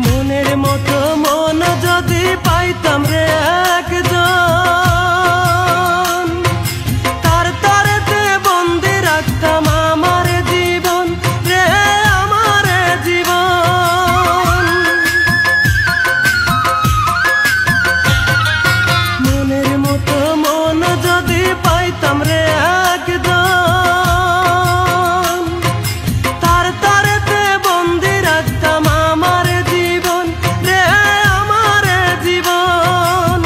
মনের মতো মন যদি পাইতাম রে একজন, তার তরেতে বন্দি রাখতাম আমার জীবন রে, আমার জীবন। মনের মতো মন যদি পাইতাম রে একজন, তার তরেতে বন্দি রাখতাম আমার জীবন রে, আমার জীবন।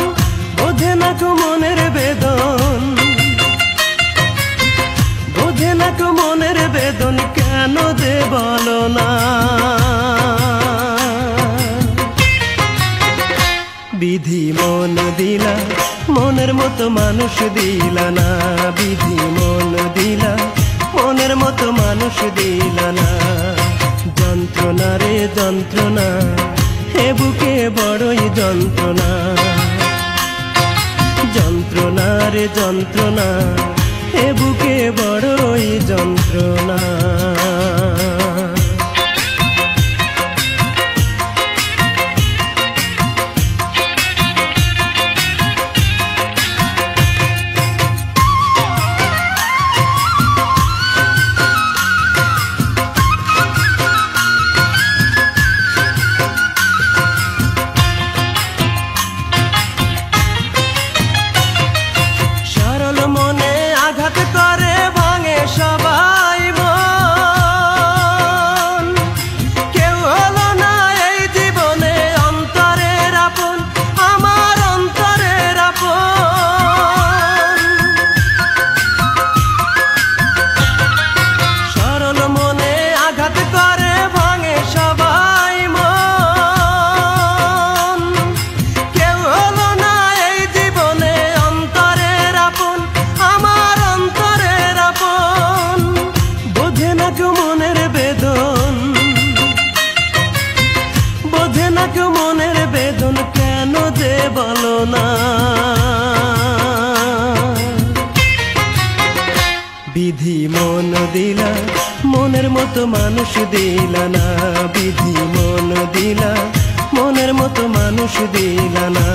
বোঝে না কো মনের বেদন, বোঝে না কো মনের বেদন, কেন যে বলো না। বিধি মন দিলা, মনের মতো মানুষ দিলা না। বিধি মন দিলা, মনের মতো মানুষ দিলা না। যন্ত্রণা রে যন্ত্রণা, হে বুকে বড়ই যন্ত্রণা। যন্ত্রণা রে যন্ত্রণা, হে বুকে বড়ই যন্ত্রণা। মনের বেদন কেন যে বলো না। বিধি মন দিলা, মনের মতো মানুষ দিলা না। বিধি মন দিলা, মনের মতো মানুষ দিলা না।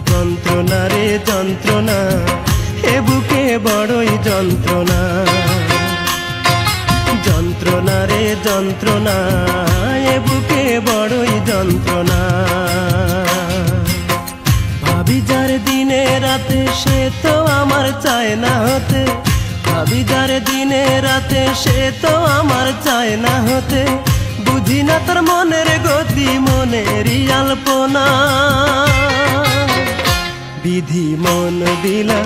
যন্ত্রণা রে যন্ত্রণা, এ বুকে বড়ই যন্ত্রণা। যন্ত্রণা রে যন্ত্রণা, এ বুকে বড়ই যন্ত্রণা। ভাবি যার দিনে রাতে, সে তো আমার চায় না হতে। ভাবি যার দিনে রাতে, সে তো আমার চায় না হতে। বুঝি না তার মনের গতি, মনেরই আলপনা। বিধি মন দিলা,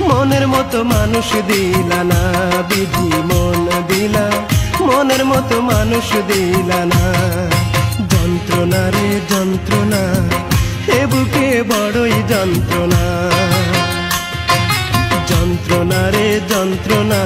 মনের মতো মানুষ দিলা না। বিধি মন দিলা, মনের মতো মানুষ দিলা না। যন্ত্রণা রে যন্ত্রণা, এ বুকে বড়ই যন্ত্রণা। যন্ত্রণা রে যন্ত্রণা,